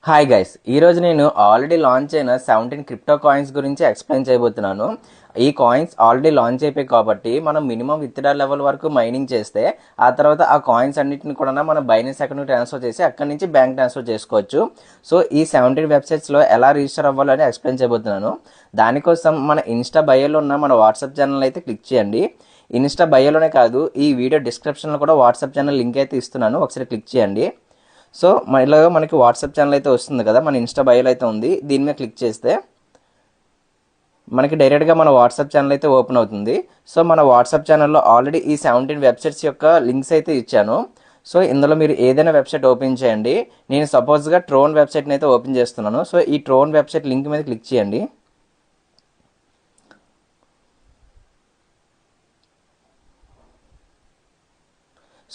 Hi guys, ఈరోజు నేను already launch అయిన 17 క్రిప్టో కాయిన్స్ గురించి ఎక్స్ప్లెయిన్ చేయబోతున్నాను. ఈ కాయిన్స్ ఆల్రెడీ లాంచ్ అయిపోయి కాబట్టి మనం మినిమం విత్డ్రా లెవెల్ వరకు మైనింగ్ చేస్తే ఆ తర్వాత ఆ కాయిన్స్ అన్నింటిని కూడా మనం బైనాన్స్ అకౌంట్కి ట్రాన్స్ఫర్ చేసి అక్కడి నుంచి బ్యాంక్ ట్రాన్స్ఫర్ చేసుకోవచ్చు. సో ఈ 17 వెబ్సైట్స్లో ఎలా రిజిస్టర్ అవ్వాలని ఎక్స్ప్లెయిన్ చేయబోతున్నాను. దానికోసం మన ఇన్స్టా బయోలో ఉన్న మన వాట్సాప్ ఛానల్ అయితే క్లిక్ చేయండి. ఇన్స్టా బయోలోనే కాదు, ఈ వీడియో డిస్క్రిప్షన్లో కూడా వాట్సాప్ ఛానల్ లింక్ అయితే ఇస్తున్నాను, ఒకసారి క్లిక్ చేయండి. సో ఇలాగ మనకి వాట్సాప్ ఛానల్ అయితే వస్తుంది కదా, మన ఇన్స్టా బయోలో అయితే ఉంది. దీని మీద క్లిక్ చేస్తే మనకి డైరెక్ట్గా మన వాట్సాప్ ఛానల్ అయితే ఓపెన్ అవుతుంది. సో మన వాట్సాప్ ఛానల్లో ఆల్రెడీ ఈ 17 వెబ్సైట్స్ యొక్క లింక్స్ అయితే ఇచ్చాను. సో ఇందులో మీరు ఏదైనా వెబ్సైట్ ఓపెన్ చేయండి. నేను సపోజ్గా ట్రోన్ వెబ్సైట్ని అయితే ఓపెన్ చేస్తున్నాను. సో ఈ ట్రోన్ వెబ్సైట్ లింక్ మీద క్లిక్ చేయండి.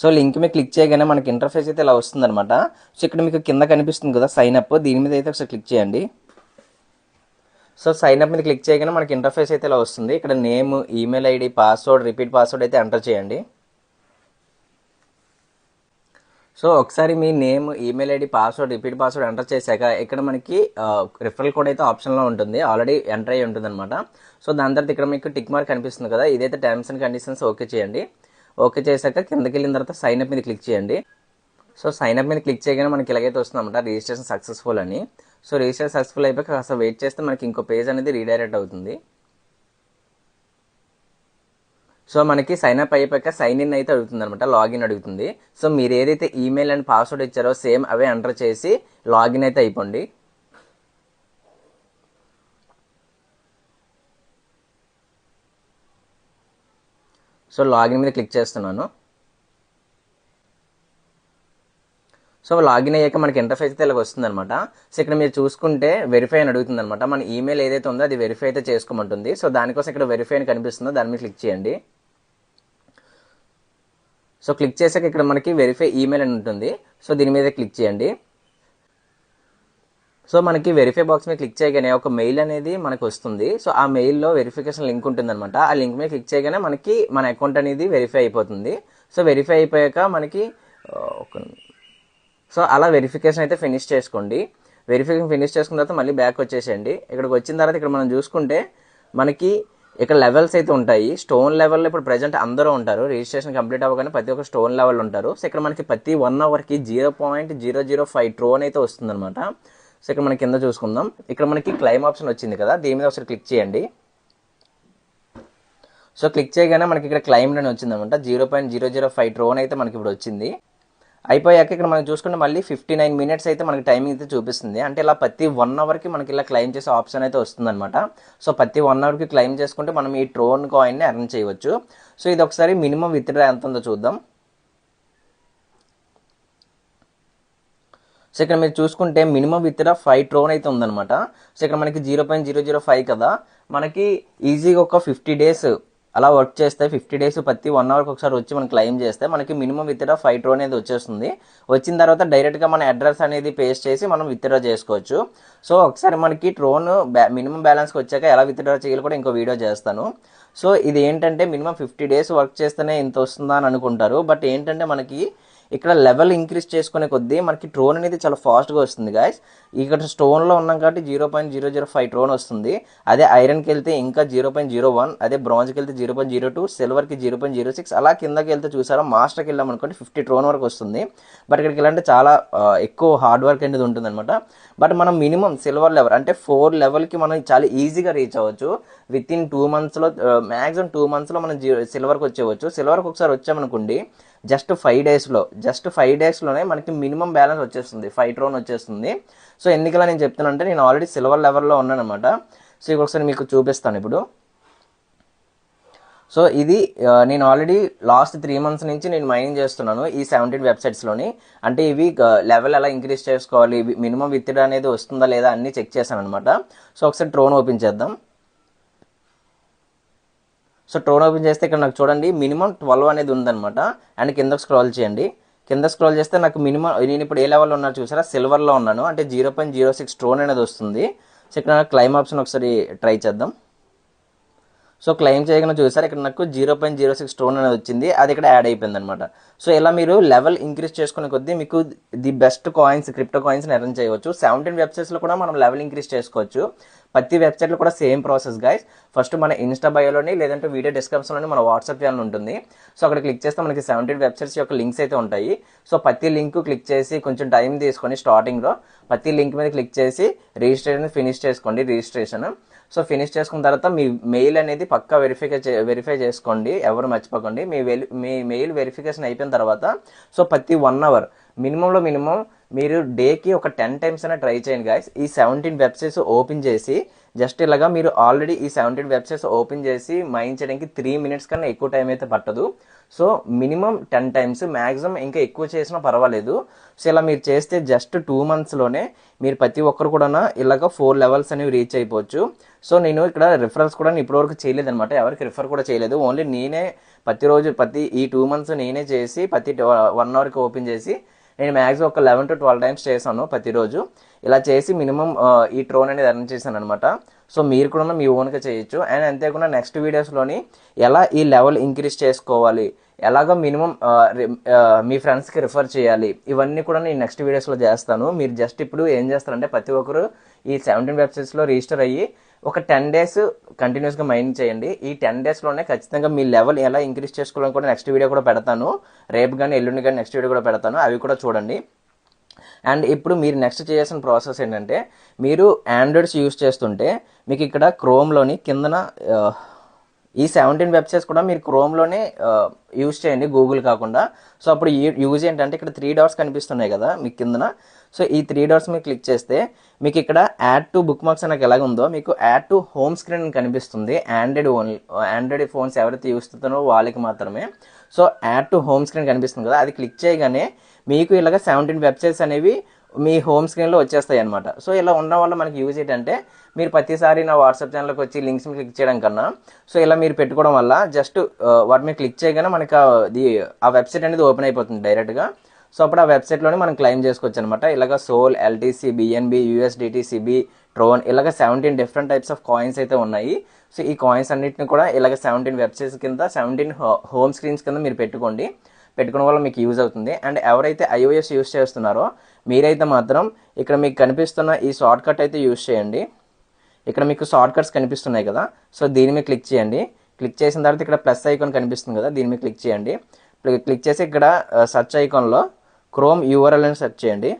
సో లింక్ మీద క్లిక్ చేయగానే మనకి ఇంటర్ఫేస్ అయితే ఇలా వస్తుందన్నమాట. సో ఇక్కడ మీకు కింద కనిపిస్తుంది కదా సైన్ అప్, దీని మీద అయితే ఒకసారి క్లిక్ చేయండి. సో సైన్ అప్ మీద క్లిక్ చేయగానే మనకి ఇంటర్ఫేస్ అయితే ఇలా వస్తుంది. ఇక్కడ name, email ID, password, repeat password అయితే ఎంటర్ చేయండి. సో ఒకసారి మీ name, email ID, password, repeat password enter చేశాక ఇక్కడ మనకి రిఫరల్ కోడ్ అయితే ఆప్షన్లో ఉంటుంది, ఆల్రెడీ ఎంటర్ అయ్యి ఉంటుంది అనమాట. సో దాని తర్వాత ఇక్కడ మీకు టిక్ మార్క్ కనిపిస్తుంది కదా, ఇదైతే టర్మ్స్ అండ్ కండిషన్స్ ఓకే చేయండి. ఓకే చేశాక కిందకి వెళ్ళిన తర్వాత సైన్ అప్ మీద క్లిక్ చేయండి. సో సైన్ అప్ మీద క్లిక్ చేయగానే మనకి ఇలాగైతే వస్తుందన్నమాట, రిజిస్ట్రేషన్ సక్సెస్ఫుల్ అని. సో రిజిస్ట్రేషన్ సక్సెస్ఫుల్ అయిపోయాక కాస్త వెయిట్ చేస్తే మనకి ఇంకో పేజ్ అనేది రీడైరెక్ట్ అవుతుంది. సో మనకి సైన్ అప్ అయిపోయాక సైన్ ఇన్ అయితే అడుగుతుంది అనమాట, లాగిన్ అడుగుతుంది. సో మీరు ఏదైతే ఈమెయిల్ అండ్ పాస్వర్డ్ ఇచ్చారో సేమ్ అవే ఎంటర్ చేసి లాగిన్ అయితే అయిపోండి. సో లాగిన్ మీద క్లిక్ చేస్తున్నాను. సో లాగిన్ అయ్యాక మనకి ఇంటర్ఫేస్ అయితే ఇలా వస్తుంది అనమాట. సో ఇక్కడ మీరు చూసుకుంటే వెరిఫై అని అడుగుతుంది అనమాట. మన ఈమెయిల్ ఏదైతే ఉందో అది వెరిఫై అయితే చేసుకోమంటుంది. సో దానికోసం ఇక్కడ వెరిఫై అని కనిపిస్తుందో దాని మీద క్లిక్ చేయండి. సో క్లిక్ చేశాక ఇక్కడ మనకి వెరిఫై ఈమెయిల్ అని ఉంటుంది. సో దీని మీద క్లిక్ చేయండి. సో మనకి వెరిఫై బాక్స్ మీద క్లిక్ చేయగానే ఒక మెయిల్ అనేది మనకు వస్తుంది. సో ఆ మెయిల్లో వెరిఫికేషన్ లింక్ ఉంటుంది అనమాట. ఆ లింక్ మీద క్లిక్ చేయగానే మనకి మన అకౌంట్ అనేది వెరిఫై అయిపోతుంది. సో వెరిఫై అయిపోయాక మనకి సో అలా వెరిఫికేషన్ అయితే ఫినిష్ చేసుకోండి. వెరిఫికేషన్ ఫినిష్ చేసుకున్న తర్వాత మళ్ళీ బ్యాక్ వచ్చేసేయండి. ఇక్కడికి వచ్చిన తర్వాత ఇక్కడ మనం చూసుకుంటే మనకి ఇక్కడ లెవెల్స్ అయితే ఉంటాయి. స్టోన్ లెవెల్లో ఇప్పుడు ప్రజెంట్ అందరూ ఉంటారు. రిజిస్ట్రేషన్ కంప్లీట్ అవ్వగానే ప్రతి ఒక్క స్టోన్ లెవెల్ ఉంటారు. సో ఇక్కడ మనకి ప్రతి 1 అవర్కి 0.005 ట్రోన్ అయితే వస్తుంది అనమాట. సో ఇక్కడ మనకి కింద చూసుకుందాం. ఇక్కడ మనకి క్లైమ్ ఆప్షన్ వచ్చింది కదా, దీని మీద ఒకసారి క్లిక్ చేయండి. సో క్లిక్ చేయగానే మనకి ఇక్కడ క్లైమ్ అని వచ్చింది అనమాట. 0.005 ట్రోన్ అయితే మనకి ఇప్పుడు వచ్చింది. అయిపోయాక ఇక్కడ మనం చూసుకుంటే మళ్ళీ 59 మినిట్స్ అయితే మనకి టైమింగ్ అయితే చూపిస్తుంది. అంటే ఇలా ప్రతి 1 అవర్కి మనకి ఇలా క్లైమ్ చేసే ఆప్షన్ అయితే వస్తుందన్నమాట. సో ప్రతి 1 అవర్కి క్లైమ్ చేసుకుంటే మనం ఈ ట్రోన్ కాయిన్ని ఎర్న్ చేయవచ్చు. సో ఇది ఒకసారి మినిమం విత్డ్రా ఎంత ఉందో చూద్దాం. సో ఇక్కడ మీరు చూసుకుంటే మినిమం విత్డ్రా 5 ట్రోన్ అయితే ఉందన్నమాట. సో ఇక్కడ మనకి 0.005 కదా, మనకి ఈజీగా ఒక 50 డేస్ అలా వర్క్ చేస్తే 50 డేస్ ప్రతి 1 అవర్కి ఒకసారి వచ్చి మనం క్లెయిమ్ చేస్తే మనకి మినిమం విత్డ్రా 5 ట్రోన్ అనేది వచ్చేస్తుంది. వచ్చిన తర్వాత డైరెక్ట్గా మన అడ్రస్ అనేది పేస్ట్ చేసి మనం విత్డ్రా చేసుకోవచ్చు. సో ఒకసారి మనకి ట్రోన్ మినిమం బ్యాలెన్స్కి వచ్చాక ఎలా విత్డ్రా చేయాలి కూడా ఇంకో వీడియో చేస్తాను. సో ఇది ఏంటంటే మినిమం 50 డేస్ వర్క్ చేస్తేనే ఇంత వస్తుందా అని అనుకుంటారు. బట్ ఏంటంటే మనకి ఇక్కడ లెవెల్ ఇంక్రీజ్ చేసుకునే కొద్దీ మనకి ట్రోన్ అనేది చాలా ఫాస్ట్గా వస్తుంది గాయస్. ఇక్కడ స్టోన్లో ఉన్నాం కాబట్టి 0.005 ట్రోన్ వస్తుంది. అదే ఐరన్కి వెళ్తే ఇంకా 0.01, అదే బ్రాంజ్కి వెళ్తే 0.02, సిల్వర్కి 0.06, అలా కిందకి వెళ్తే చూసారా మాస్టర్కి వెళ్ళాం అనుకోండి 50 ట్రోన్ వరకు వస్తుంది. బట్ ఇక్కడికి వెళ్ళాలంటే చాలా ఎక్కువ హార్డ్ వర్క్ అనేది ఉంటుంది అనమాట. బట్ మనం మినిమం సిల్వర్ లెవెల్ అంటే 4 లెవెల్కి మనం చాలా ఈజీగా రీచ్ అవ్వచ్చు. విత్ ఇన్ 2 మంత్స్లో, మ్యాక్సిమం 2 మంత్స్లో మనం సిల్వర్కి వచ్చేవచ్చు. సిల్వర్కి ఒకసారి వచ్చామనుకోండి జస్ట్ 5 డేస్లోనే మనకి మినిమం బ్యాలెన్స్ వచ్చేస్తుంది, 5 ట్రోన్ వచ్చేస్తుంది. సో ఎందుకలా నేను చెప్తానంటే నేను ఆల్రెడీ సిల్వర్ లెవెల్లో ఉన్నాను అనమాట. సో ఇక ఒకసారి మీకు చూపిస్తాను ఇప్పుడు. సో ఇది నేను ఆల్రెడీ లాస్ట్ 3 మంత్స్ నుంచి నేను మైనింగ్ చేస్తున్నాను ఈ 17 వెబ్సైట్స్లోని. అంటే ఇవి లెవెల్ ఎలా ఇంక్రీజ్ చేసుకోవాలి, మినిమం విత్డ్రా అనేది వస్తుందా లేదా అన్నీ చెక్ చేశాను అనమాట. సో ఒకసారి ట్రోన్ ఓపెన్ చేద్దాం. సో ట్రోన్ ఓపెన్ చేస్తే ఇక్కడ నాకు చూడండి మినిమం 12 అనేది ఉందన్నమాట. అండ్ కిందకు స్క్రోల్ చేయండి. కింద స్క్రోల్ చేస్తే నాకు మినిమం, నేను ఇప్పుడు ఏ లెవెల్లో ఉన్నా చూసారా, సిల్వర్లో ఉన్నాను. అంటే 0.06 ట్రోన్ అనేది వస్తుంది. సో ఇక్కడ క్లైమ్ ఆప్షన్ ఒకసారి ట్రై చేద్దాం. సో క్లెయిమ్ చేయగానే చూసారు ఇక్కడ నాకు 0.06 ట్రోన్ అనేది వచ్చింది, అది ఇక్కడ యాడ్ అయిపోయింది అనమాట. సో ఇలా మీరు లెవెల్ ఇంక్రీజ్ చేసుకునే కొద్దీ మీకు the best coins, crypto coins earn చేయవచ్చు. 17 వెబ్సైట్స్లో కూడా మనం లెవెల్ ఇంక్రీజ్ చేసుకోవచ్చు. ప్రతి వెబ్సైట్లో కూడా సేమ్ ప్రాసెస్ గైస్. ఫస్ట్ మన ఇన్స్టా బయోలోని లేదంటే వీడియో డిస్క్రిప్షన్లోని మన వాట్సాప్ ఛానల్ ఉంటుంది. సో అక్కడ క్లిక్ చేస్తే మనకి 17 వెబ్సైట్స్ యొక్క లింక్స్ అయితే ఉంటాయి. సో ప్రతి లింక్ క్లిక్ చేసి కొంచెం టైం తీసుకొని స్టార్టింగ్లో ప్రతి లింక్ మీద క్లిక్ చేసి రిజిస్ట్రేషన్ ఫినిష్ చేసుకోండి. రిజిస్ట్రేషన్ సో ఫినిష్ చేసుకున్న తర్వాత మీ మెయిల్ అనేది పక్కా వెరిఫై చేసుకోండి. ఎవరు మర్చిపోకండి. మీ మెయిల్ వెరిఫికేషన్ అయిపోయిన తర్వాత సో ప్రతి 1 అవర్ మినిమంలో మినిమం మీరు డేకి ఒక 10 టైమ్స్ అయినా ట్రై చేయండి గాయస్. ఈ 17 వెబ్సైట్స్ ఓపెన్ చేసి జస్ట్ ఇలాగా మీరు ఆల్రెడీ ఈ 17 వెబ్సైట్స్ ఓపెన్ చేసి మైండ్ చేయడానికి 3 మినిట్స్ కన్నా ఎక్కువ టైం అయితే పట్టదు. సో మినిమం 10 టైమ్స్, మ్యాక్సిమం ఇంకా ఎక్కువ చేసినా పర్వాలేదు. సో ఇలా మీరు చేస్తే జస్ట్ 2 మంత్స్లోనే మీరు ప్రతి ఒక్కరు కూడా ఇలాగ 4 లెవెల్స్ అనేవి రీచ్ అయిపోవచ్చు. సో నేను ఇక్కడ రిఫరల్స్ కూడా ఇప్పటివరకు చేయలేదు అనమాట. ఎవరికి రిఫర్ కూడా చేయలేదు. ఓన్లీ నేనే ప్రతిరోజు ఈ 2 మంత్స్ నేనే చేసి ప్రతి 1 అవర్కి ఓపెన్ చేసి నేను మ్యాక్సిమం ఒక 11 to 12 టైమ్స్ చేశాను ప్రతిరోజు. ఇలా చేసి మినిమం ఈ ట్రోన్ అనేది ఎర్న్ చేశాను అనమాట. సో మీరు కూడా మీ ఓన్గా చేయొచ్చు. అండ్ అంతేకాకుండా నెక్స్ట్ వీడియోస్లోని ఎలా ఈ లెవెల్ ఇంక్రీజ్ చేసుకోవాలి, ఎలాగో మినిమం మీ ఫ్రెండ్స్కి రిఫర్ చేయాలి, ఇవన్నీ కూడా నేను నెక్స్ట్ వీడియోస్లో చేస్తాను. మీరు జస్ట్ ఇప్పుడు ఏం చేస్తారంటే ప్రతి ఒక్కరు ఈ 17 వెబ్సైట్స్లో రిజిస్టర్ అయ్యి ఒక 10 డేస్ కంటిన్యూస్గా మైండ్ చేయండి. ఈ 10 డేస్లోనే ఖచ్చితంగా మీ లెవెల్ ఎలా ఇంక్రీజ్ చేసుకోవాలని కూడా నెక్స్ట్ వీడియో కూడా పెడతాను. రేపు కానీ ఎల్లుండి కానీ నెక్స్ట్ వీడియో కూడా పెడతాను. అవి కూడా చూడండి. అండ్ ఇప్పుడు మీరు నెక్స్ట్ చేయాల్సిన ప్రాసెస్ ఏంటంటే, మీరు ఆండ్రాయిడ్స్ యూస్ చేస్తుంటే మీకు ఇక్కడ క్రోమ్లోని కిందన ఈ 17 వెబ్సైట్స్ కూడా మీరు క్రోమ్లోనే యూజ్ చేయండి, గూగుల్ కాకుండా. సో అప్పుడు యూజ్ ఏంటంటే ఇక్కడ 3 డాట్స్ కనిపిస్తున్నాయి కదా మీకు కిందన. సో ఈ 3 డాట్స్ మీరు క్లిక్ చేస్తే మీకు ఇక్కడ యాడ్ టు బుక్ మార్క్స్ అనేది ఎలాగ ఉందో మీకు యాడ్ టు హోమ్ స్క్రీన్ కనిపిస్తుంది. ఆండ్రాయిడ్ ఫోన్స్ ఎవరైతే యూస్ చేస్తున్నారో వాళ్ళకి మాత్రమే. So add to home screen కనిపిస్తుంది కదా, అది క్లిక్ చేయగానే మీకు ఇలాగ 17 వెబ్సైట్స్ అనేవి మీ హోమ్ స్క్రీన్లో వచ్చేస్తాయి అనమాట. సో ఇలా ఉండడం వల్ల మనకి యూజ్ ఏంటంటే, మీరు ప్రతిసారి నా వాట్సాప్ ఛానల్కి వచ్చి లింక్స్ క్లిక్ చేయడం కన్నా సో ఇలా మీరు పెట్టుకోవడం వల్ల జస్ట్ వాటి మీద క్లిక్ చేయగానే మనకి ఆ వెబ్సైట్ అనేది ఓపెన్ అయిపోతుంది డైరెక్ట్గా. సో అప్పుడు ఆ వెబ్సైట్లోనే మనం క్లెయిమ్ చేసుకోవచ్చు అనమాట. ఇలాగ సోల్, ఎల్టీసీ, బిఎన్బి, యూఎస్డిటీ, సిబి, ట్రోన్ ఇలాగ 17 డిఫరెంట్ టైప్స్ ఆఫ్ కాయిన్స్ అయితే ఉన్నాయి. సో ఈ కాయిన్స్ అన్నింటిని కూడా ఇలాగ 17 వెబ్సైట్స్ కింద 17 హోమ్ స్క్రీన్స్ కింద మీరు పెట్టుకోవడం వల్ల మీకు యూజ్ అవుతుంది. అండ్ ఎవరైతే ఐఓఎస్ యూస్ చేస్తున్నారో మీరైతే మాత్రం ఇక్కడ మీకు కనిపిస్తున్న ఈ షార్ట్ కట్ అయితే యూజ్ చేయండి. ఇక్కడ మీకు షార్ట్ కట్స్ కనిపిస్తున్నాయి కదా, సో దీని మీద క్లిక్ చేయండి. క్లిక్ చేసిన తర్వాత ఇక్కడ ప్లస్ ఐకాన్ కనిపిస్తుంది కదా, దీని మీద క్లిక్ చేయండి. క్లిక్ చేసి ఇక్కడ సెర్చ్ ఐకాన్లో క్రోమ్ యూఆర్ఎల్ అని సెర్చ్ చేయండి.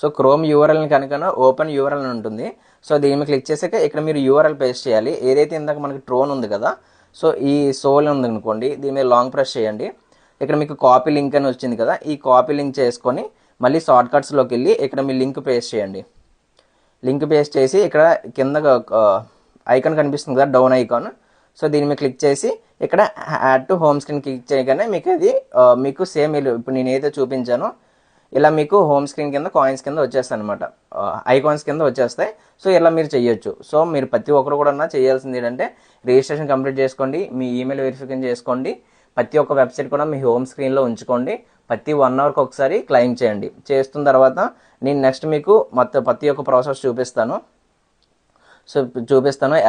సో క్రోమ్ యూఆర్ఎల్ని కనుక ఓపెన్ యూఆర్ఎల్ అని ఉంటుంది. సో దీని మీద క్లిక్ చేసాక ఇక్కడ మీరు యూఆర్ఎల్ పేస్ట్ చేయాలి. ఏదైతే ఇందాక మనకి ట్రోన్ ఉంది కదా, సో ఈ సోల్ ఉంది అనుకోండి, దీని మీద లాంగ్ ప్రెస్ చేయండి. ఇక్కడ మీకు కాపీ లింక్ అని వచ్చింది కదా, ఈ కాపీ లింక్ చేసుకొని మళ్ళీ షార్ట్ కట్స్లోకి వెళ్ళి ఇక్కడ మీ లింక్ పేస్ట్ చేయండి. లింక్ పేస్ట్ చేసి ఇక్కడ కింద ఐకాన్ కనిపిస్తుంది కదా, డౌన్ ఐకాన్. సో దీని మీద క్లిక్ చేసి ఇక్కడ add to home screen click చేయగానే మీకు అది మీకు సేమ్ ఇప్పుడు నేను ఏదైతే చూపించానో ఇలా మీకు హోమ్ స్క్రీన్ కింద కాయిన్స్ కింద వచ్చేస్తాయి అనమాట, ఐకాన్స్ కింద వచ్చేస్తాయి. సో ఇలా మీరు చేయొచ్చు. సో మీరు ప్రతి ఒక్కరు కూడా చేయాల్సింది ఏంటంటే రిజిస్ట్రేషన్ కంప్లీట్ చేసుకోండి, మీ ఈమెయిల్ వెరిఫికేషన్ చేసుకోండి, ప్రతి ఒక్క వెబ్సైట్ కూడా మీ హోమ్ స్క్రీన్లో ఉంచుకోండి, ప్రతి 1 అవర్కి ఒకసారి క్లెయిమ్ చేయండి. చేస్తున్న తర్వాత నేను నెక్స్ట్ మీకు ప్రతి ఒక్క ప్రాసెస్ చూపిస్తాను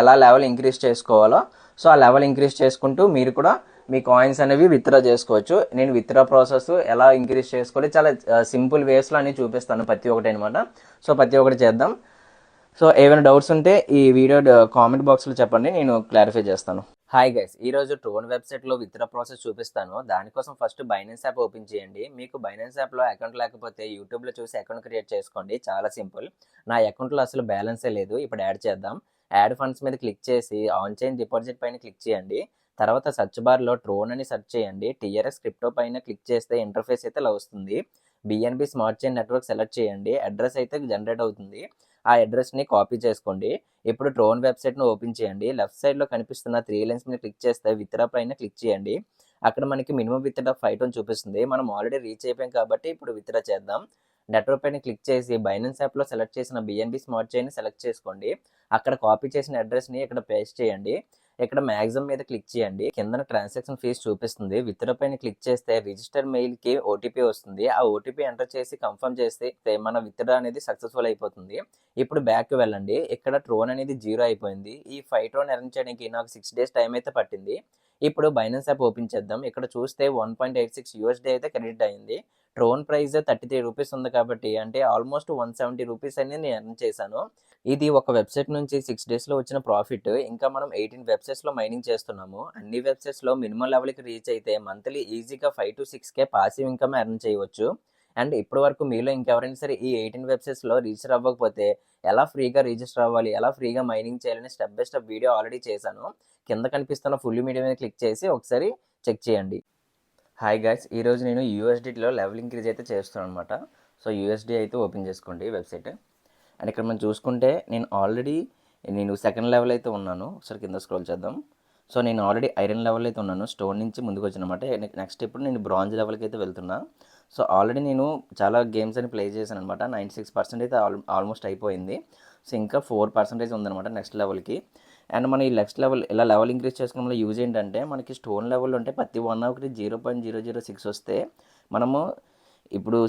ఎలా లెవెల్ ఇంక్రీజ్ చేసుకోవాలో. సో ఆ లెవెల్ ఇంక్రీజ్ చేసుకుంటూ మీరు కూడా మీ కాయిన్స్ అనేవి విత్డ్రా చేసుకోవచ్చు. నేను విత్డ్రా ప్రాసెస్ ఎలా ఇంక్రీజ్ చేసుకోవాలి చాలా సింపుల్ వేస్లో అని చూపిస్తాను ప్రతి ఒక్కటి అనమాట. సో ప్రతి ఒక్కటి చేద్దాం. సో ఏమైనా డౌట్స్ ఉంటే ఈ వీడియో కామెంట్ బాక్స్లో చెప్పండి, నేను క్లారిఫై చేస్తాను. హాయ్ గైస్, ఈరోజు ట్రోన్ వెబ్సైట్లో విత్డ్రా ప్రాసెస్ చూపిస్తాను. దానికోసం ఫస్ట్ బైనాన్స్ యాప్ ఓపెన్ చేయండి. మీకు బైనాన్స్ యాప్లో అకౌంట్ లేకపోతే యూట్యూబ్లో చూసి అకౌంట్ క్రియేట్ చేసుకోండి, చాలా సింపుల్. నా అకౌంట్లో అసలు బ్యాలెన్సే లేదు. ఇప్పుడు యాడ్ చేద్దాం. యాడ్ ఫండ్స్ మీద క్లిక్ చేసి ఆన్ చైన్ డిపాజిట్ పైన క్లిక్ చేయండి. తర్వాత సర్చ్ బార్లో ట్రోన్ అని సెర్చ్ చేయండి. టీఆర్ఎస్ క్రిప్టో పైన క్లిక్ చేస్తే ఇంటర్ఫేస్ అయితే ఇలా వస్తుంది. BNB smart chain network select చేయండి. అడ్రస్ అయితే జనరేట్ అవుతుంది. ఆ అడ్రస్ని కాపీ చేసుకోండి. ఇప్పుడు ట్రోన్ వెబ్సైట్ను ఓపెన్ చేయండి. లెఫ్ట్ సైడ్లో కనిపిస్తున్న 3 లైన్స్ మీద క్లిక్ చేస్తే విత్డ్రా పైన క్లిక్ చేయండి. అక్కడ మనకి మినిమం విత్డ్రా 5 అని చూపిస్తుంది. మనం ఆల్రెడీ రీచ్ అయిపోయాం కాబట్టి ఇప్పుడు విత్డ్రా చేద్దాం. నెట్వర్క్ పైన క్లిక్ చేసి బైనాన్స్ యాప్లో సెలెక్ట్ చేసిన బిఎన్బి స్మార్ట్ చైన్ సెలెక్ట్ చేసుకోండి. అక్కడ కాపీ చేసిన అడ్రస్ని ఇక్కడ పేస్ట్ చేయండి. ఇక్కడ మ్యాక్సిమం మీద క్లిక్ చేయండి. కింద ట్రాన్సాక్షన్ ఫీజు చూపిస్తుంది. విత్డ్రా పైన క్లిక్ చేస్తే రిజిస్టర్ మెయిల్కి ఓటీపీ వస్తుంది. ఆ ఓటీపీ ఎంటర్ చేసి కన్ఫర్మ్ చేస్తే మన విత్డ్రా అనేది సక్సెస్ఫుల్ అయిపోతుంది. ఇప్పుడు బ్యాక్ వెళ్ళండి. ఇక్కడ ట్రోన్ అనేది 0 అయిపోయింది. ఈ 5 ట్రోన్ ఎర్న్ చేయడానికి నాకు 6 డేస్ టైం అయితే పట్టింది. ఇప్పుడు బైనాన్స్ యాప్ ఓపెన్ చేద్దాం. ఇక్కడ చూస్తే 1.86 యూఎస్‌డి అయితే క్రెడిట్ అయింది. ట్రోన్ ప్రైస్ 33 రూపీస్ ఉంది కాబట్టి అంటే ఆల్మోస్ట్ 170 రూపీస్ అనేది నేను ఎర్న్ చేశాను. ఇది ఒక వెబ్సైట్ నుంచి 6 డేస్‌లో వచ్చిన ప్రాఫిట్. ఇంకా మనం 18 వెబ్సైట్స్‌లో మైనింగ్ చేస్తున్నాము. అన్ని వెబ్సైట్స్‌లో మినిమం లెవెల్‌కి రీచ్ అయితే మంత్లీ ఈజీగా 5-6K పాసివ్ ఇన్‌కమ్ ఎర్న్ చేయవచ్చు. అండ్ ఇప్పటి వరకు మీలో ఇంకెవరైనా సరే ఈ 18 వెబ్సైట్స్‌లో రిజిస్టర్ అవ్వకపోతే ఎలా ఫ్రీగా రిజిస్టర్ అవ్వాలి, ఎలా ఫ్రీగా మైనింగ్ చేయాలని step by step video already చేశాను. కింద కనిపిస్తున్న ఫుల్ వీడియో మీద క్లిక్ చేసి ఒకసారి చెక్ చేయండి. హాయ్ గైస్, ఈరోజు నేను యూఎస్డిటీలో లెవెల్ ఇంక్రీజ్ అయితే చేస్తున్నాను అనమాట. సో యూఎస్డి అయితే ఓపెన్ చేసుకోండి వెబ్సైట్. అండ్ ఇక్కడ మనం చూసుకుంటే నేను సెకండ్ లెవెల్ అయితే ఉన్నాను. ఒకసారి కింద స్క్రోల్ చేద్దాం. సో నేను ఆల్రెడీ ఐరన్ లెవెల్ అయితే ఉన్నాను. స్టోన్ నుంచి ముందుకు వచ్చానమాట. నెక్స్ట్ ఇప్పుడు నేను బ్రాంజ్ లెవెల్కి అయితే వెళ్తున్నా. సో ఆల్రెడీ నేను చాలా గేమ్స్ అని ప్లే చేశాను అనమాట. 96% అయితే ఆల్మోస్ట్ అయిపోయింది. సో ఇంకా 4% ఉందన్నమాట నెక్స్ట్ లెవెల్కి. అండ్ మనం ఈ నెక్స్ట్ లెవెల్ ఇలా లెవెల్ ఇంక్రీజ్ చేసుకోవడం వల్ల యూజ్ ఏంటంటే మనకి స్టోన్ లెవెల్ ఉంటే ప్రతి 1 అవర్కి 0.006 వస్తే మనము ఇప్పుడు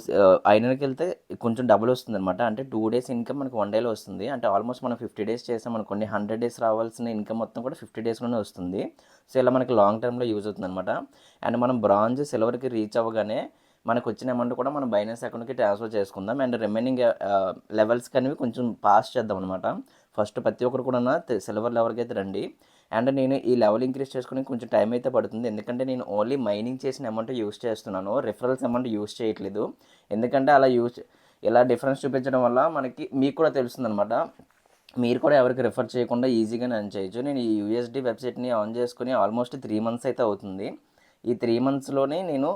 ఐరన్కి వెళ్తే కొంచెం డబుల్ వస్తుంది అనమాట. అంటే 2 డేస్ ఇన్కమ్ మనకు 1 డేలో వస్తుంది. అంటే ఆల్మోస్ట్ మనం 50 డేస్ చేసామనుకోండి, 100 డేస్ రావాల్సిన ఇన్కమ్ మొత్తం కూడా 50 డేస్లోనే వస్తుంది. సో ఇలా మనకి లాంగ్ టర్మ్లో యూజ్ అవుతుంది అనమాట. అండ్ మనం బ్రాంజ్ సిల్వర్కి రీచ్ అవ్వగానే మనకు వచ్చిన అమౌంట్ కూడా మనం బైనాన్స్ అకౌంట్కి ట్రాన్స్ఫర్ చేసుకుందాం. అండ్ రిమైనింగ్ లెవెల్స్కి అనేవి కొంచెం పాస్ చేద్దాం అనమాట. ఫస్ట్ ప్రతి ఒక్కరు కూడా సిల్వర్ లెవెల్కి అయితే రండి. అండ్ నేను ఈ లెవెల్ ఇంక్రీజ్ చేసుకుని కొంచెం టైం అయితే పడుతుంది. ఎందుకంటే నేను ఓన్లీ మైనింగ్ చేసిన అమౌంట్ యూస్ చేస్తున్నాను, రిఫరల్స్ అమౌంట్ యూస్ చేయట్లేదు. ఎందుకంటే ఇలా డిఫరెన్స్ చూపించడం వల్ల మీకు కూడా తెలుస్తుంది అనమాట. మీరు కూడా ఎవరికి రిఫర్ చేయకుండా ఈజీగా ఎర్న్ చేయొచ్చు. నేను ఈ యూఎస్డి వెబ్సైట్ని ఆన్ చేసుకుని ఆల్మోస్ట్ 3 మంత్స్ అయితే అవుతుంది. ఈ 3 మంత్స్లోనే నేను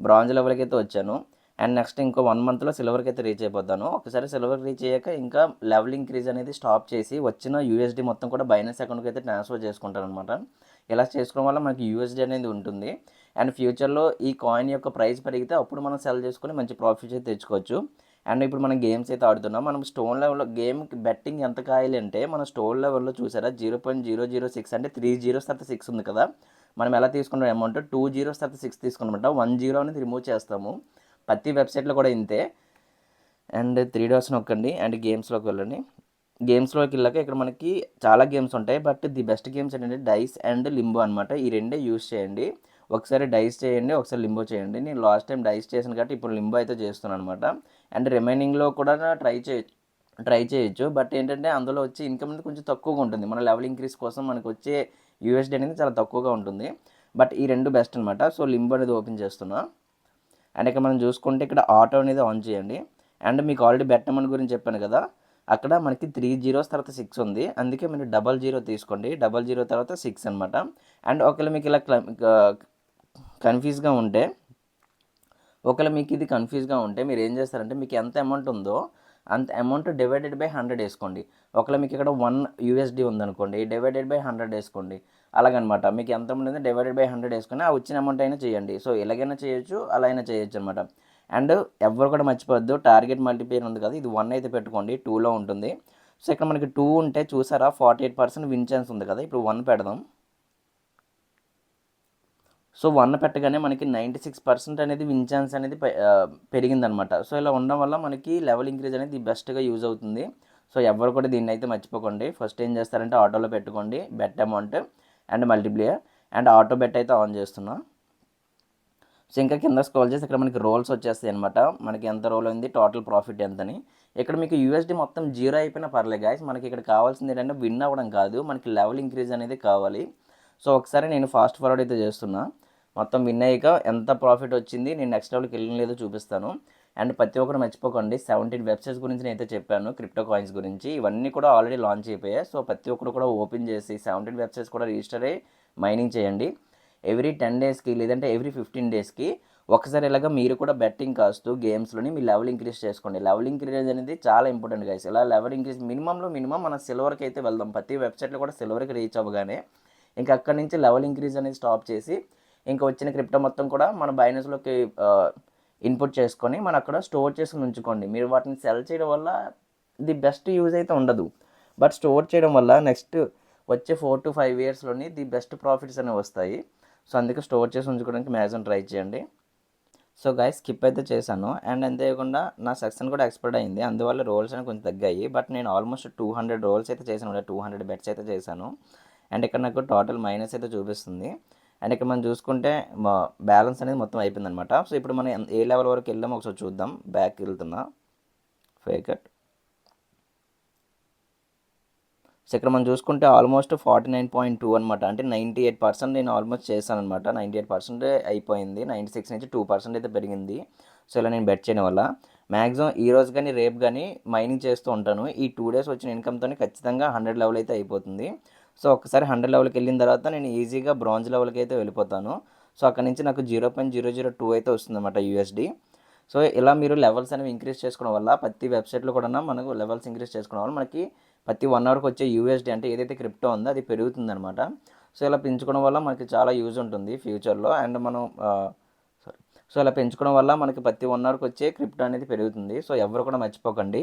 బ్రాంజ్ లెవెల్కి అయితే వచ్చాను. అండ్ నెక్స్ట్ ఇంకో 1 మంత్లో సిల్వర్కి అయితే రీచ్ అయిపోతాను. ఒకసారి సిల్వర్ రీచ్ అయ్యాక ఇంకా లెవెల్ ఇంక్రీజ్ అనేది స్టాప్ చేసి వచ్చిన యూఎస్డి మొత్తం కూడా బైనాన్స్ అకౌంట్కి అయితే ట్రాన్స్ఫర్ చేసుకుంటాను అనమాట. ఇలా చేసుకోవడం వల్ల మనకి యూఎస్డి అనేది ఉంటుంది. అండ్ ఫ్యూచర్లో ఈ కాయిన్ యొక్క ప్రైస్ పెరిగితే అప్పుడు మనం సెల్ చేసుకుని మంచి ప్రాఫిట్స్ అయితే తెచ్చుకోవచ్చు. అండ్ ఇప్పుడు మనం గేమ్స్ అయితే ఆడుతున్నాం. మనం స్టోన్ లెవెల్లో గేమ్కి బెట్టింగ్ ఎంత కాయాలి అంటే మన స్టోన్ లెవెల్లో చూసారా 0.006 అంటే 3 జీరోస్ తర్వాత 6 ఉంది కదా. మనం ఎలా తీసుకున్న అమౌంట్ 2 జీరోస్ తర్వాత 6 తీసుకున్నమాట. 1 జీరో అనేది రిమూవ్ చేస్తాము. ప్రతి వెబ్సైట్లో కూడా ఇంతే. అండ్ 3 డాట్స్ నొక్కండి అండ్ గేమ్స్లోకి వెళ్ళండి. గేమ్స్లోకి వెళ్ళాక ఇక్కడ మనకి చాలా గేమ్స్ ఉంటాయి. బట్ ది బెస్ట్ గేమ్స్ ఏంటంటే డైస్ అండ్ లింబో అనమాట. ఈ రెండే యూస్ చేయండి. ఒకసారి డైస్ చేయండి, ఒకసారి లింబో చేయండి. నేను లాస్ట్ టైం డైస్ చేశాను కాబట్టి ఇప్పుడు లింబో అయితే చేస్తున్నాను అనమాట. అండ్ రిమైనింగ్లో కూడా ట్రై చేయొచ్చు. బట్ ఏంటంటే అందులో వచ్చే ఇన్కమ్ అనేది కొంచెం తక్కువగా ఉంటుంది. మన లెవెల్ ఇంక్రీజ్ కోసం మనకు వచ్చే యూఎస్డి అనేది చాలా తక్కువగా ఉంటుంది. బట్ ఈ రెండు బెస్ట్ అనమాట. సో లింబో అనేది ఓపెన్ చేస్తున్నా. అండ్ ఇక్కడ మనం చూసుకుంటే ఇక్కడ ఆటో అనేది ఆన్ చేయండి. అండ్ మీకు ఆల్రెడీ బెట్ అమౌంట్ గురించి చెప్పాను కదా, అక్కడ మనకి 3 జీరోస్ తర్వాత 6 ఉంది. అందుకే మీరు 00 తీసుకోండి. 00 తర్వాత 6 అనమాట. అండ్ ఒకవేళ మీకు ఇలా కన్ఫ్యూజ్గా ఉంటే మీరు ఏం చేస్తారంటే మీకు ఎంత అమౌంట్ ఉందో అంత అమౌంట్ డివైడెడ్ బై 100 వేసుకోండి. ఒకవేళ మీకు ఇక్కడ 1 యూఎస్డి ఉందనుకోండి, డివైడెడ్ బై 100 వేసుకోండి. అలాగనమాట. మీకు ఎంత ఉంటుంది డివైడెడ్ బై 100 వేసుకొని ఆ వచ్చిన అమౌంట్ అయినా చేయండి. సో ఇలాగైనా చేయొచ్చు, అలా అయినా చేయొచ్చు అనమాట. అండ్ ఎవరు కూడా మర్చిపోవద్దు, టార్గెట్ మల్టిప్లేయర్ ఉంది కదా, ఇది 1 అయితే పెట్టుకోండి. 2లో ఉంటుంది. సో ఇక్కడ మనకి 2 ఉంటే చూసారా 48% విన్ ఛాన్స్ ఉంది కదా. ఇప్పుడు 1 పెడదాం. సో 1 పెట్టగానే మనకి 96% అనేది విన్ ఛాన్స్ అనేది పెరిగిందనమాట. సో ఇలా ఉండడం వల్ల మనకి లెవెల్ ఇంక్రీజ్ అనేది బెస్ట్గా యూజ్ అవుతుంది. సో ఎవరు కూడా దీన్ని అయితే మర్చిపోకండి. ఫస్ట్ ఏం చేస్తారంటే ఆటోలో పెట్టుకోండి bet amount and multiplayer. And auto bet అయితే ఆన్ చేస్తున్నా. సో ఇంకా కింద స్క్రోల్ చేసి ఇక్కడ మనకి రోల్స్ వచ్చేస్తాయి అనమాట. మనకి ఎంత రోల్ ఉంది, టోటల్ ప్రాఫిట్ ఎంతని. ఇక్కడ మీకు యూఎస్డి మొత్తం జీరో అయిపోయినా పర్లేదు గాయస్. మనకి ఇక్కడ కావాల్సింది ఏంటంటే విన్ అవ్వడం కాదు, మనకి లెవెల్ ఇంక్రీజ్ అనేది కావాలి. సో ఒకసారి నేను ఫాస్ట్ ఫార్వర్డ్ అయితే చేస్తున్నా. మొత్తం విన్ అయ్యాక ఎంత ప్రాఫిట్ వచ్చింది, నేను నెక్స్ట్ లెవెల్కి వెళ్ళిన లేదో చూపిస్తాను. అండ్ ప్రతి ఒక్కరు మర్చిపోకండి 17 వెబ్సైట్స్ గురించి నేనైతే చెప్పాను, క్రిప్టో కాయిన్స్ గురించి. ఇవన్నీ కూడా ఆల్రెడీ లాంచ్ అయిపోయాయి. సో ప్రతి ఒక్కరు కూడా ఓపెన్ చేసి 17 వెబ్సైట్స్ కూడా రిజిస్టర్ అయ్యి మైనింగ్ చేయండి. ఎవ్రీ 10 డేస్కి లేదంటే ఎవ్రీ 15 డేస్కి ఒకసారి ఇలాగా మీరు కూడా బెట్టింగ్ కాస్తూ గేమ్స్లోని మీ లెవెల్ ఇంక్రీజ్ చేసుకోండి. లెవెల్ ఇంక్రీజ్ అనేది చాలా ఇంపార్టెంట్ గైస్. ఇలా లెవెల్ ఇంక్రీజ్ మినిమం మన సిల్వర్కి అయితే వెళ్దాం. ప్రతి వెబ్సైట్లో కూడా సిల్వర్కి రీచ్ అవ్వగానే ఇంకా అక్కడి నుంచి లెవెల్ ఇంక్రీజ్ అనేది స్టాప్ చేసి ఇంకా వచ్చిన క్రిప్టో మొత్తం కూడా మన బైనాన్స్లోకి ఇన్పుట్ చేసుకొని మనం అక్కడ స్టోర్ చేసుకుని ఉంచుకోండి. మీరు వాటిని సెల్ చేయడం వల్ల ది బెస్ట్ యూజ్ అయితే ఉండదు. బట్ స్టోర్ చేయడం వల్ల నెక్స్ట్ వచ్చే 4 to 5 ఇయర్స్లోని ది బెస్ట్ ప్రాఫిట్స్ అనేవి వస్తాయి. సో అందుకే స్టోర్ చేసి ఉంచుకోవడానికి మ్యాక్సిమం ట్రై చేయండి. సో గైస్ స్కిప్ అయితే చేశాను. అండ్ అంతేకాకుండా నా సెక్షన్ కూడా ఎక్స్పైర్డ్ అయింది. అందువల్ల రోల్స్ అనేవి కొంచెం తగ్గాయి. బట్ నేను ఆల్మోస్ట్ 200 రోల్స్ అయితే చేశాను, 200 బెట్స్ అయితే చేశాను. అండ్ ఇక్కడ నాకు టోటల్ మైనస్ అయితే చూపిస్తుంది. అండ్ ఇక్కడ మనం చూసుకుంటే మా బ్యాలెన్స్ అనేది మొత్తం అయిపోయిందనమాట. సో ఇప్పుడు మనం ఏ లెవెల్ వరకు వెళ్ళామో ఒకసారి చూద్దాం. బ్యాక్ వెళ్తున్నా ఫేకట్. సో ఇక్కడ మనం చూసుకుంటే ఆల్మోస్ట్ 49.2 అనమాట. అంటే 98% నేను ఆల్మోస్ట్ చేశాను అనమాట. 98% అయిపోయింది. 96 నుంచి 2% అయితే పెరిగింది. సో ఇలా నేను బెట్ చేయడం వల్ల మ్యాక్సిమం ఈ రోజు కానీ రేపు కానీ మైనింగ్ చేస్తూ ఉంటాను. ఈ 2 డేస్ వచ్చిన ఇన్కమ్తో ఖచ్చితంగా 100 లెవెల్ అయితే అయిపోతుంది. సో ఒకసారి 100 లెవెల్కి వెళ్ళిన తర్వాత నేను ఈజీగా బ్రాంజ్ లెవెల్కి అయితే వెళ్ళిపోతాను. సో అక్కడ నుంచి నాకు 0.002 అయితే వస్తుంది అనమాట యూఎస్డి. సో ఇలా మీరు లెవెల్స్ అనేవి ఇంక్రీజ్ చేసుకోవడం వల్ల ప్రతి వెబ్సైట్లో కూడా మనకు లెవెల్స్ ఇంక్రీజ్ చేసుకోవడం వల్ల మనకి ప్రతి 1 అవర్కి వచ్చే యూఎస్డి అంటే ఏదైతే క్రిప్టో ఉందో అది పెరుగుతుందనమాట. సో ఇలా పెంచుకోవడం వల్ల మనకి చాలా యూజ్ ఉంటుంది ఫ్యూచర్లో. అండ్ మనం సారీ సో ఇలా పెంచుకోవడం వల్ల మనకి ప్రతి 1 అవర్కి వచ్చే క్రిప్టో అనేది పెరుగుతుంది. సో ఎవరు కూడా మర్చిపోకండి,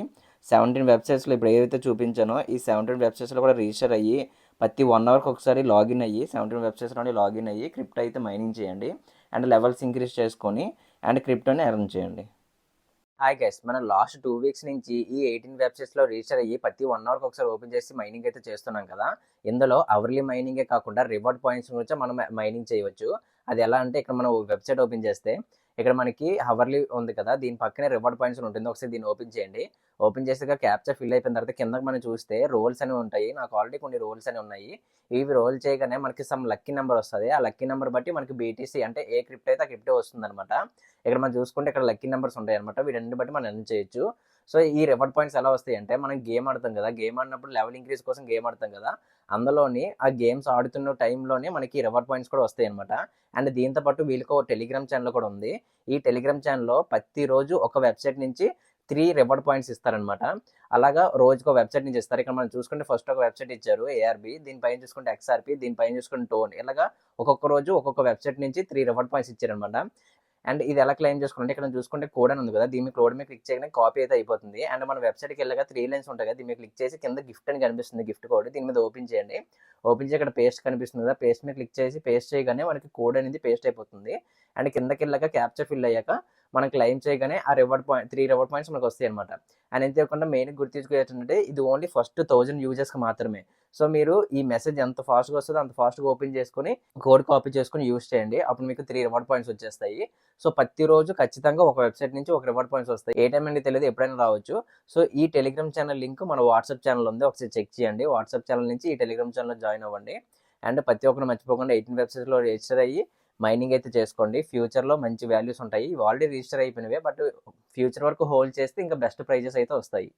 17 వెబ్సైట్స్లో ఇప్పుడు ఏదైతే చూపించానో ఈ 17 వెబ్సైట్స్లో కూడా రిజిస్టర్ అయ్యి ప్రతి 1 అవర్కి ఒకసారి లాగిన్ అయ్యి 17 వెబ్సైట్స్ నుండి లాగిన్ అయ్యి క్రిప్టో అయితే మైనింగ్ చేయండి. అండ్ లెవెల్స్ ఇంక్రీజ్ చేసుకొని అండ్ క్రిప్టోని ఎర్న్ చేయండి. హాయ్ గైస్, మనం లాస్ట్ 2 వీక్స్ నుంచి ఈ 18 వెబ్సైట్స్లో రిజిస్టర్ అయ్యి ప్రతి 1 అవర్కి ఒకసారి ఓపెన్ చేసి మైనింగ్ అయితే చేస్తున్నాం కదా. ఇందులో అవర్లీ మైనింగే కాకుండా రివార్డ్ పాయింట్స్ గురించి మనం మైనింగ్ చేయవచ్చు. అది ఎలా అంటే ఇక్కడ మనం వెబ్సైట్ ఓపెన్ చేస్తే ఇక్కడ మనకి అవర్లీ ఉంది కదా, దీని పక్కనే రివార్డ్ పాయింట్స్ ఉంటుంది. ఒకసారి దీన్ని ఓపెన్ చేయండి. ఓపెన్ చేసాక క్యాప్చర్ ఫిల్ అయిపోయిన తర్వాత కిందకి మనం చూస్తే రోల్స్ అనేవి ఉంటాయి. నాకు ఆల్రెడీ కొన్ని రోల్స్ అనేవి ఉన్నాయి. ఇవి రోల్ చేయగానే మనకి సమ్ లక్కీ నెంబర్ వస్తుంది. ఆ లక్కీ నెంబర్ బట్టి మనకి బీటీసీ అంటే ఏ క్రిప్టో అయితే ఆ క్రిప్టో వస్తుంది అనమాట. ఇక్కడ మనం చూసుకుంటే ఇక్కడ లక్కీ నెంబర్స్ ఉంటాయి అనమాట. వీటన్ని బట్టి మనం ఎర్న్ చేయొచ్చు. సో ఈ రివార్డ్ పాయింట్స్ ఎలా వస్తాయి అంటే మనం గేమ్ ఆడతాం కదా, గేమ్ ఆడినప్పుడు లెవెల్ ఇంక్రీజ్ కోసం గేమ్ ఆడతాం కదా, అందులోని ఆ గేమ్స్ ఆడుతున్న టైంలోనే మనకి రివార్డ్ పాయింట్స్ కూడా వస్తాయి అనమాట. అండ్ దీంతో పాటు వీళ్ళకి ఒక టెలిగ్రామ్ ఛానల్ కూడా ఉంది. ఈ టెలిగ్రామ్ ఛానల్లో ప్రతిరోజు ఒక వెబ్సైట్ నుంచి 3 రివార్డ్ పాయింట్స్ ఇస్తారనమాట. అలాగా రోజుకు వెబ్సైట్ నుంచి ఇస్తారు. ఇక్కడ మనం చూసుకుంటే ఫస్ట్ ఒక వెబ్సైట్ ఇచ్చారు ఏఆర్బి, దీనిపైన చూసుకుంటే ఎక్స్ఆర్పి, దీనిపైన చూసుకుంటే టోన్. ఇలాగా ఒక్కొక్క రోజు ఒక్కొక్క వెబ్సైట్ నుంచి 3 రివార్డ్ పాయింట్స్ ఇచ్చారనమాట. అండ్ ఇది ఎలా క్లెయిమ్ చేసుకుంటే ఇక్కడ చూసుకుంటే కోడ్ అని ఉంది కదా, దీని కోడ్ మీద క్లిక్ చేయగానే కాపీ అయితే అయిపోతుంది. అండ్ మన వెబ్సైట్కి వెళ్ళగా 3 లైన్స్ ఉంటాయి కదా, దీని మీద క్లిక్ చేసి కింద గిఫ్ట్ అని కనిపిస్తుంది, గిఫ్ట్ కోడ్. దీని మీద ఓపెన్ చేయండి. ఓపెన్ చేసి ఇక్కడ పేస్ట్ కనిపిస్తుంది కదా, పేస్ట్ మీద క్లిక్ చేసి పేస్ట్ చేయగానే మనకి కోడ్ అనేది పేస్ట్ అయిపోతుంది. అండ్ కిందకి వెళ్ళాక క్యాప్చర్ ఫిల్ అయ్యాక మనం క్లెయిమ్ చేయగానే ఆ రివార్డ్ పాయింట్ 3 రివార్డ్ పాయింట్స్ మనకు వస్తాయి అనమాట. అండ్ అంతేకాకుండా మెయిన్ గుర్తించుకోవాలంటే ఇది ఓన్లీ ఫస్ట్ 1000 యూజర్స్కి మాత్రమే. సో మీరు ఈ మెసేజ్ ఎంత ఫాస్ట్గా వస్తుందో అంత ఫాస్ట్గా ఓపెన్ చేసుకుని కోడ్ కాపీ చేసుకుని యూజ్ చేయండి. అప్పుడు మీకు 3 రివార్డ్ పాయింట్స్ వచ్చేస్తాయి. సో ప్రతిరోజు ఖచ్చితంగా ఒక వెబ్సైట్ నుంచి ఒక రివార్డ్ పాయింట్స్ వస్తాయి. ఏ టైం అనేది తెలియదు, ఎప్పుడైనా రావచ్చు. సో ఈ టెలిగ్రామ్ ఛానల్ లింక్ మన వాట్సాప్ ఛానల్ ఉంది, ఒకసారి చెక్ చేయండి. వాట్సాప్ ఛానల్ నుంచి ఈ టెలిగ్రామ్ ఛానల్లో జాయిన్ అవ్వండి. అండ్ ప్రతి ఒక్కరు మర్చిపోకుండా 18 వెబ్సైట్స్లో రిజిస్టర్ అయ్యి మైనింగ్ అయితే చేసుకోండి. ఫ్యూచర్లో మంచి వాల్యూస్ ఉంటాయి. ఇవి ఆల్రెడీ రిజిస్టర్ అయిపోయినవే, బట్ ఫ్యూచర్ వరకు హోల్డ్ చేస్తే ఇంకా బెస్ట్ ప్రైజెస్ అయితే వస్తాయి.